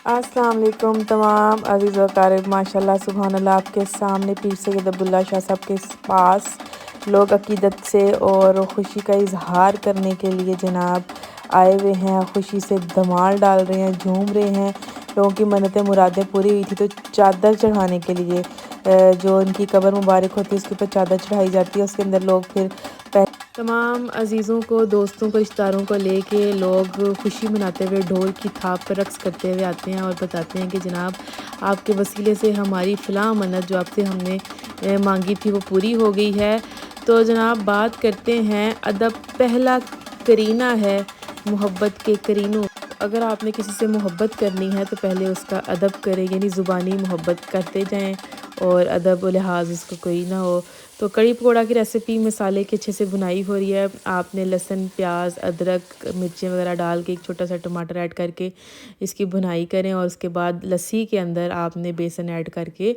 अस्सलाम वालेकुम तमाम अज़ीज़ व क़ारिब। माशाल्लाह सुभान अल्लाह, आपके सामने पीर सैयद अब्दुल्ला शाह साहब के पास लोग अक़ीदत से और ख़ुशी का इज़हार करने के लिए जनाब आए हुए हैं। ख़ुशी से धमाल डाल रहे हैं, झूम रहे हैं। लोगों की मन्नतें मुरादें पूरी हुई थी तो चादर चढ़ाने के लिए जो उनकी कब्र मुबारक होती है उसके ऊपर चादर चढ़ाई जाती है। उसके अंदर लोग फिर तमाम अजीज़ों को, दोस्तों को, रिश्तेदारों को लेके लोग खुशी मनाते हुए ढोल की थाप पर रक़्स करते हुए आते हैं और बताते हैं कि जनाब आपके वसीले से हमारी फ़लाँ मन्नत जो आपसे हमने मांगी थी वो पूरी हो गई है। तो जनाब बात करते हैं अदब पहला करीना है मोहब्बत के करीनों। अगर आपने किसी से मोहब्बत करनी है तो पहले उसका अदब करें, यानी ज़ुबानी मोहब्बत करते जाएं और अदब व लिहाज उसको कोई ना हो। तो कड़ी पकौड़ा की रेसिपी मसाले की अच्छे से भुनाई हो रही है। आपने लहसुन, प्याज, अदरक, मिर्चें वगैरह डाल के एक छोटा सा टमाटर ऐड करके इसकी भुनाई करें और उसके बाद लस्सी के अंदर आपने बेसन ऐड करके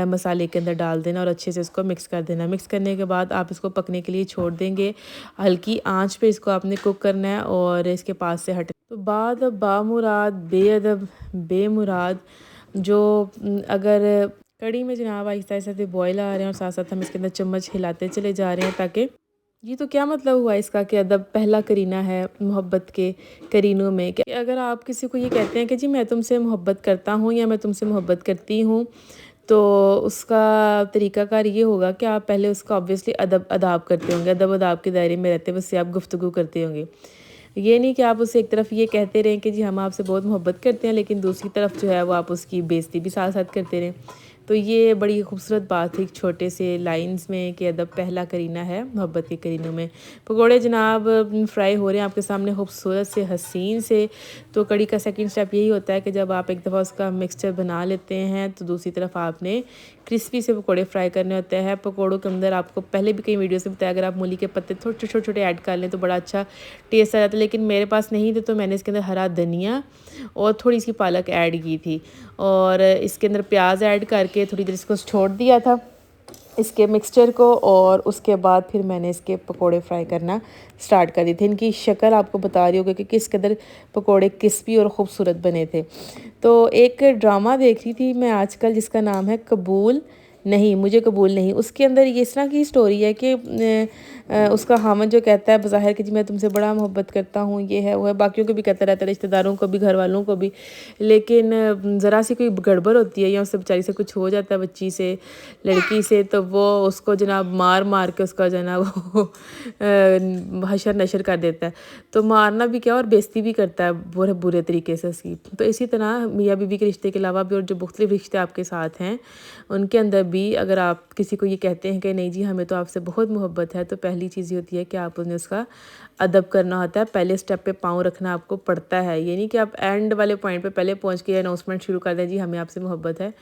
मसाले के अंदर डाल देना और अच्छे से इसको मिक्स कर देना। मिक्स करने के बाद आप इसको पकने के लिए छोड़ देंगे। हल्की आंच पे इसको आपने कुक करना है और इसके पास से हट तो बाद बामुराद बेअदब बेमुराद जो अगर कड़ी में जनाब आहिस्ता आहिस्ता से बॉयल आ रहे हैं और साथ साथ हम इसके अंदर चम्मच हिलाते चले जा रहे हैं ताकि ये तो क्या मतलब हुआ इसका कि अदब पहला करीना है मोहब्बत के करीनों में। कि अगर आप किसी को ये कहते हैं कि जी मैं तुमसे मोहब्बत करता हूँ या मैं तुमसे मोहब्बत करती हूँ तो उसका तरीक़ाकार ये होगा कि आप पहले उसका ऑब्वियसली अदब अदाब करते होंगे, अदब अदाब के दायरे में रहते हुए उससे आप गुफ्तगू करते होंगे। ये नहीं कि आप उसे एक तरफ ये कहते रहें कि जी हम आपसे बहुत मोहब्बत करते हैं लेकिन दूसरी तरफ जो है वो आप उसकी बेइज़्ज़ती भी साथ साथ करते रहें। तो ये बड़ी खूबसूरत बात थी छोटे से लाइंस में कि अदब पहला करीना है मोहब्बत के करीनों में। पकोड़े जनाब फ्राई हो रहे हैं आपके सामने खूबसूरत से हसीन से। तो कड़ी का सेकंड स्टेप यही होता है कि जब आप एक दफ़ा उसका मिक्सचर बना लेते हैं तो दूसरी तरफ आपने क्रिस्पी से पकोड़े फ्राई करने होते हैं। पकोड़ों के अंदर आपको पहले भी कई वीडियो से बताया अगर आप मूली के पत्ते थोड़े छोटे छोटे ऐड कर लें तो बड़ा अच्छा टेस्ट आ जाता है, लेकिन मेरे पास नहीं थे तो मैंने इसके अंदर हरा धनिया और थोड़ी सी पालक ऐड की थी और इसके अंदर प्याज ऐड करके थोड़ी देर इसको छोड़ दिया था इसके मिक्सचर को और उसके बाद फिर मैंने इसके पकोड़े फ्राई करना स्टार्ट कर दी थी। इनकी शक्ल आपको बता रही होगी कि किस कदर पकोड़े क्रिस्पी और ख़ूबसूरत बने थे। तो एक ड्रामा देख रही थी मैं आजकल जिसका नाम है कबूल नहीं मुझे कबूल नहीं। उसके अंदर ये इस तरह की स्टोरी है कि उसका हामिद जो कहता है बज़ाहिर कि जी मैं तुमसे बड़ा मोहब्बत करता हूँ, ये है वो है, बाकियों को भी कहता रहता है, रिश्तेदारों को भी, घर वालों को भी। लेकिन ज़रा सी कोई गड़बड़ होती है या उससे बेचारी से कुछ हो जाता है बच्ची से, लड़की से, तो वो उसको जनाब मार मार के उसका जो है ना वो हशर नशर कर देता है। तो मारना भी क्या और बेइज्जती भी करता है बुरे बुरे तरीके से उसकी। तो इसी तरह मियाँ बीवी के रिश्ते के अलावा भी और जो मुख्तलिफ रिश्ते आपके साथ हैं उनके अंदर भी अगर आप किसी को ये कहते हैं कि नहीं जी हमें तो आपसे बहुत मोहब्बत है, तो पहली चीज़ ये होती है कि आप उन्हें उसका अदब करना होता है। पहले स्टेप पे पाँव रखना आपको पड़ता है। ये नहीं कि आप एंड वाले पॉइंट पे पहले पहुंच के अनाउंसमेंट शुरू कर दें जी हमें आपसे मोहब्बत है।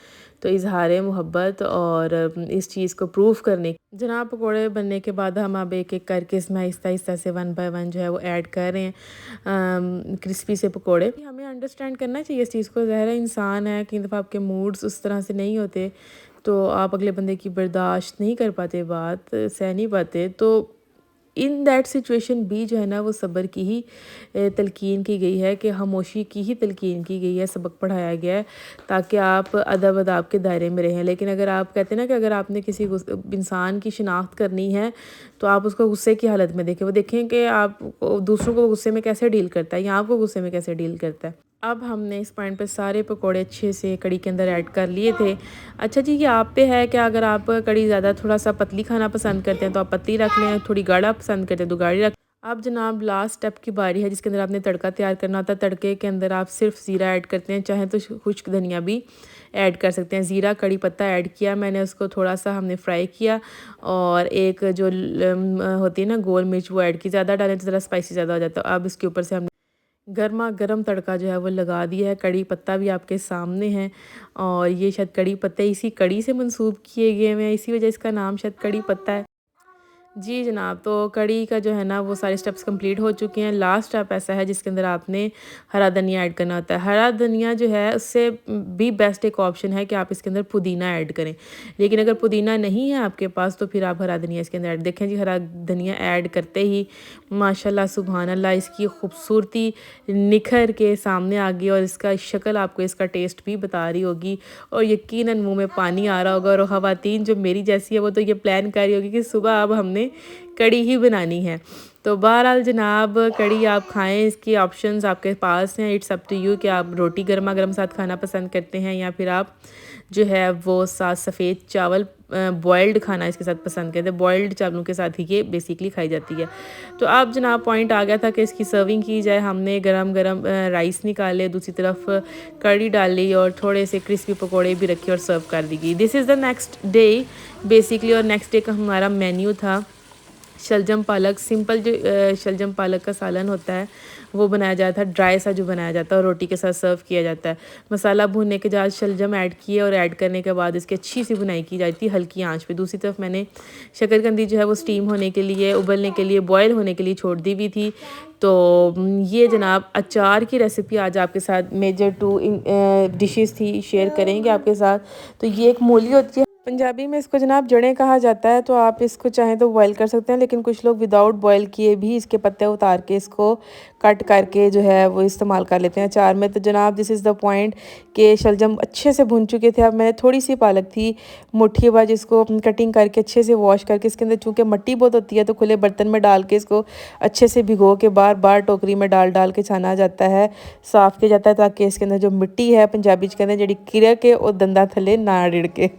तो इजहार मोहब्बत और इस चीज़ को प्रूफ करने जनाब पकौड़े बनने के बाद हम अब एक एक करके इसमें आहिस्ता आहिस्ता से 1 बाय 1 जो है वो ऐड कर रहे हैं क्रिस्पी से पकौड़े। हमें अंडरस्टैंड करना चाहिए इस चीज़ को। ज़ाहिर है इंसान है, कई दफ़ा आपके मूड्स उस तरह से नहीं होते तो आप अगले बंदे की बर्दाश्त नहीं कर पाते, बात सह नहीं पाते। तो इन दैट सिचुएशन भी जो है ना वो सब्र की ही तलकीन की गई है, कि खामोशी की ही तलकीन की गई है, सबक पढ़ाया गया है ताकि आप अदब अदाब के दायरे में रहें। लेकिन अगर आप कहते हैं ना कि अगर आपने किसी इंसान की शिनाख्त करनी है तो आप उसको गुस्से की हालत में देखें, वो देखें कि आप दूसरों को गुस्से में कैसे डील करता है या आपको गुस्से में कैसे डील करता है। अब हमने इस पॉइंट पे सारे पकोड़े अच्छे से कड़ी के अंदर ऐड कर लिए थे। अच्छा जी, ये आप पे है कि अगर आप कड़ी ज़्यादा थोड़ा सा पतली खाना पसंद करते हैं तो आप पतली रख लें, थोड़ी गाढ़ा पसंद करते हैं तो गाढ़ी रख। अब जनाब लास्ट स्टेप की बारी है जिसके अंदर आपने तड़का तैयार करना होता है। तड़के के अंदर आप सिर्फ ज़ीरा ऐड करते हैं, चाहे तो खुश्क धनिया भी ऐड कर सकते हैं। ज़ीरा कड़ी पत्ता ऐड किया मैंने, उसको थोड़ा सा हमने फ्राई किया और एक जो होती है ना गोल मिर्च वो ऐड की। ज़्यादा डालें तो ज़रा स्पाइसी ज़्यादा हो जाता है। अब इसके ऊपर से हम गर्मा गर्म तड़का जो है वो लगा दिया है। कड़ी पत्ता भी आपके सामने है और ये शायद कड़ी पत्ते इसी कड़ी से मंसूब किए गए हैं, इसी वजह इसका नाम शायद कड़ी पत्ता है। जी जनाब, तो कड़ी का जो है ना वो सारे स्टेप्स कंप्लीट हो चुके हैं। लास्ट स्टेप ऐसा है जिसके अंदर आपने हरा धनिया ऐड करना होता है। हरा धनिया जो है उससे भी बेस्ट एक ऑप्शन है कि आप इसके अंदर पुदीना ऐड करें, लेकिन अगर पुदीना नहीं है आपके पास तो फिर आप हरा धनिया इसके अंदर ऐड। देखें जी, हरा धनिया ऐड करते ही माशाल्लाह सुभान अल्लाह इसकी खूबसूरती निखर के सामने आ गई और इसका शक्ल आपको इसका टेस्ट भी बता रही होगी और यकीनन मुंह में पानी आ रहा होगा। और ख़वातीन जो मेरी जैसी है वो तो ये प्लान कर रही होगी कि सुबह अब हमने कड़ी ही बनानी है। तो बहरहाल जनाब कड़ी आप खाएं, इसकी ऑप्शंस आपके पास हैं। इट्स अप टू यू कि आप रोटी गर्मा गर्म साथ खाना पसंद करते हैं या फिर आप जो है वो साथ सफ़ेद चावल बॉइल्ड खाना इसके साथ पसंद करते हैं। बॉइल्ड चावलों के साथ ही ये बेसिकली खाई जाती है। तो आप जनाब पॉइंट आ गया था कि इसकी सर्विंग की जाए। हमने गरम गरम राइस निकाले, दूसरी तरफ कड़ी डाली और थोड़े से क्रिस्पी पकौड़े भी रखे और सर्व कर दी गई। This is the next day basically. और नेक्स्ट डे का हमारा मेन्यू था शलजम पालक। सिंपल जो शलजम पालक का सालन होता है वो बनाया जाता है, ड्राई सा जो बनाया जाता है और रोटी के साथ सर्व किया जाता है। मसाला भूनने के बाद शलजम ऐड किए और ऐड करने के बाद इसकी अच्छी सी बुनाई की जाती है हल्की आंच पे। दूसरी तरफ मैंने शकरकंदी जो है वो स्टीम होने के लिए, उबलने के लिए, बॉयल होने के लिए छोड़ दी हुई थी। तो ये जनाब अचार की रेसिपी आज आपके साथ मेजर 2 डिशेस थी, शेयर करेंगे आपके साथ। तो ये एक मूली होती है, पंजाबी में इसको जनाब जड़ें कहा जाता है। तो आप इसको चाहें तो बॉयल कर सकते हैं, लेकिन कुछ लोग विदाउट बॉयल किए भी इसके पत्ते उतार के इसको कट करके जो है वो इस्तेमाल कर लेते हैं अचार में। तो जनाब दिस इज़ द पॉइंट कि शलजम अच्छे से भुन चुके थे। अब मैंने थोड़ी सी पालक थी मुट्ठी भर जिसको कटिंग करके अच्छे से वॉश करके इसके अंदर चूँकि मिट्टी बहुत होती है तो खुले बर्तन में डाल के इसको अच्छे से भिगो के बार बार टोकरी में डाल डाल के छाना जाता है, साफ़ किया जाता है ताकि इसके अंदर जो मिट्टी है पंजाबी के अंदर जड़ी किर के और दंदा थले ना रिड़ के।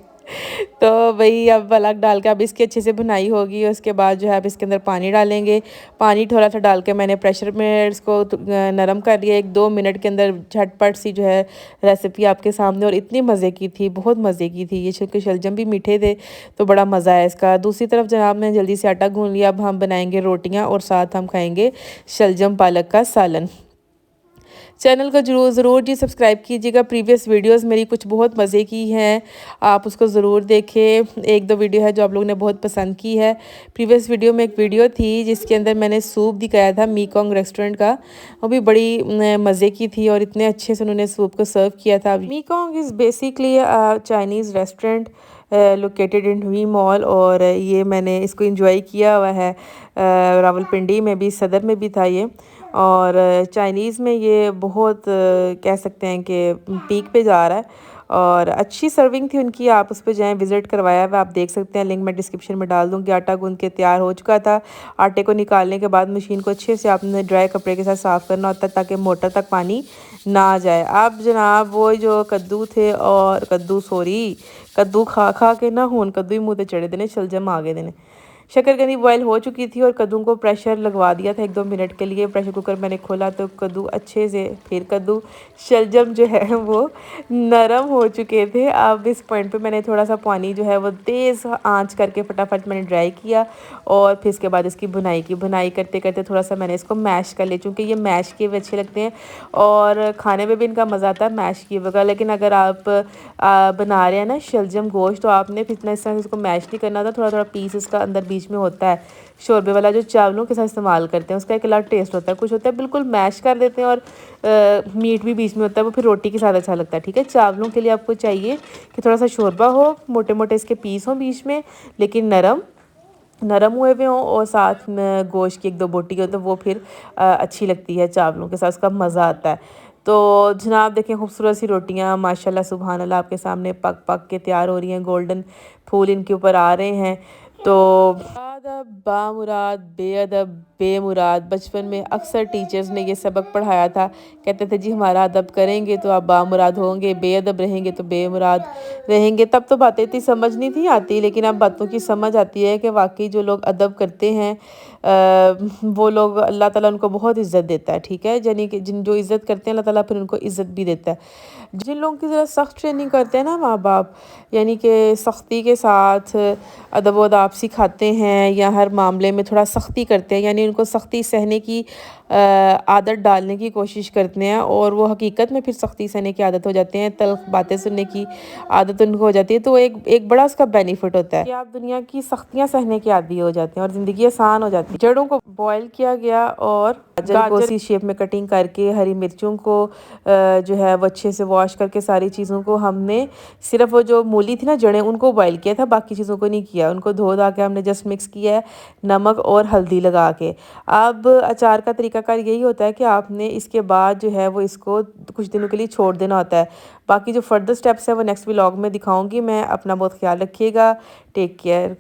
तो वही अब अलग डाल के अब इसकी अच्छे से भुनाई होगी। उसके बाद जो है अब इसके अंदर पानी डालेंगे। पानी थोड़ा सा डाल के मैंने प्रेशर में इसको नरम कर लिया। 1-2 मिनट के अंदर झटपट सी जो है रेसिपी आपके सामने। और इतनी मज़े की थी, बहुत मज़े की थी ये, क्योंकि शलजम भी मीठे थे तो बड़ा मज़ा है इसका। दूसरी तरफ जनाब मैंने जल्दी से आटा गूँध लिया। अब हम बनाएंगे रोटियाँ और साथ हम खाएँगे शलजम पालक का सालन। चैनल को ज़रूर जी सब्सक्राइब कीजिएगा। प्रीवियस वीडियोस मेरी कुछ बहुत मज़े की हैं, आप उसको ज़रूर देखें। 1-2 वीडियो है जो आप लोगों ने बहुत पसंद की है। प्रीवियस वीडियो में एक वीडियो थी जिसके अंदर मैंने सूप दिखाया था मीकॉन्ग रेस्टोरेंट का, वो भी बड़ी मज़े की थी और इतने अच्छे से उन्होंने सूप को सर्व किया था। Mekong is basically Chinese restaurant located in V mall और ये मैंने इसको इंजॉय किया हुआ है। रावलपिंडी में भी, सदर में भी था ये। और चाइनीज़ में ये बहुत कह सकते हैं कि पीक पे जा रहा है और अच्छी सर्विंग थी उनकी। आप उस पे जाएँ, विज़िट करवाया हुआ आप देख सकते हैं, लिंक मैं डिस्क्रिप्शन में डाल दूँगी। आटा गूँध के तैयार हो चुका था। आटे को निकालने के बाद मशीन को अच्छे से आपने ड्राई कपड़े के साथ साफ़ करना होता है ताकि मोटर तक पानी ना आ जाए। अब जनाब वो जो कद्दू थे और कद्दू खा खा के ना हुन कद्दू ही मुँह ते चढ़े देने, शलजम आ गए देने। शकरकंदी बॉयल हो चुकी थी और कद्दू को प्रेशर लगवा दिया था 1-2 मिनट के लिए। प्रेशर कुकर मैंने खोला तो कद्दू अच्छे से, फिर कद्दू शलजम जो है वो नरम हो चुके थे। अब इस पॉइंट पे मैंने थोड़ा सा पानी जो है वो तेज़ आंच करके फटाफट मैंने ड्राई किया और फिर इसके बाद इसकी भुनाई की। भुनाई करते करते थोड़ा सा मैंने इसको मैश कर लिया, चूँकि ये मैश किए हुए अच्छे लगते हैं और खाने में भी इनका मज़ा आता है मैश किए हुए। लेकिन अगर आप बना रहे हैं ना शलजम गोश्त तो आपने फिर इतना इस तरह इसको मैश नहीं करना था, थोड़ा थोड़ा पीस इसका अंदर बीच में होता है। शोरबे वाला जो चावलों के साथ इस्तेमाल करते हैं उसका एक अलग टेस्ट होता है। कुछ होता है बिल्कुल मैश कर देते हैं और मीट भी बीच में होता है, वो फिर रोटी के साथ अच्छा लगता है। ठीक है, चावलों के लिए आपको चाहिए कि थोड़ा सा शोरबा हो, मोटे मोटे इसके पीस हों बीच में, लेकिन नरम हुए हुए हों और साथ में गोश्त की 1-2 बोटी हो तो वो फिर अच्छी लगती है चावलों के साथ, उसका मज़ा आता है। तो जनाब देखें खूबसूरत सी रोटियां माशाल्लाह सुभान अल्लाह आपके सामने पक पक के तैयार हो रही हैं, गोल्डन फूल इनके ऊपर आ रहे हैं। तो अदब बामुराद बेअदब बेमुराद, बचपन में अक्सर टीचर्स ने ये सबक पढ़ाया था, कहते थे जी हमारा अदब करेंगे तो आप बामुराद होंगे, बेअदब रहेंगे तो बेमुराद रहेंगे। तब तो बातें इतनी समझ नहीं थी आती, लेकिन अब बातों की समझ आती है कि वाकई जो लोग अदब करते हैं वो लोग अल्लाह ताला उनको बहुत इज़्ज़त देता है। ठीक है, यानी कि जिन जो इज़्ज़त करते हैं अल्लाह ताला फिर उनको इज़्ज़त भी देता है। जिन लोगों की ज़रा सख्त ट्रेनिंग करते हैं ना माँ बाप, यानी कि सख्ती के साथ अदब व आदाब सिखाते हैं या हर मामले में थोड़ा सख्ती करते हैं, यानी उनको सख्ती सहने की आदत डालने की कोशिश करते हैं और वो हकीकत में फिर सख्ती सहने की आदत हो जाते हैं, तल्ख बातें सुनने की आदत उनको हो जाती है। तो एक एक बड़ा उसका बेनिफिट होता है कि आप दुनिया की सख्तियाँ सहने के आदी हो जाते हैं और ज़िंदगी आसान हो जाती है। जड़ों को बॉयल किया गया और गाजर को इसी शेप में कटिंग करके, हरी मिर्चों को जो है वो अच्छे से वॉश करके, सारी चीज़ों को हमने सिर्फ वो जो मूली थी ना, जड़ें, उनको बॉयल किया था, बाकी चीज़ों को नहीं किया। उनको धो धा के हमने जस्ट मिक्स किया है नमक और हल्दी लगा के। अब अचार का तरीकाकार यही होता है कि आपने इसके बाद जो है वो इसको कुछ दिनों के लिए छोड़ देना होता है। बाकी जो फर्दर स्टेप्स है वो नेक्स्ट व्लॉग में दिखाऊंगी मैं। अपना बहुत ख्याल रखिएगा। Take care.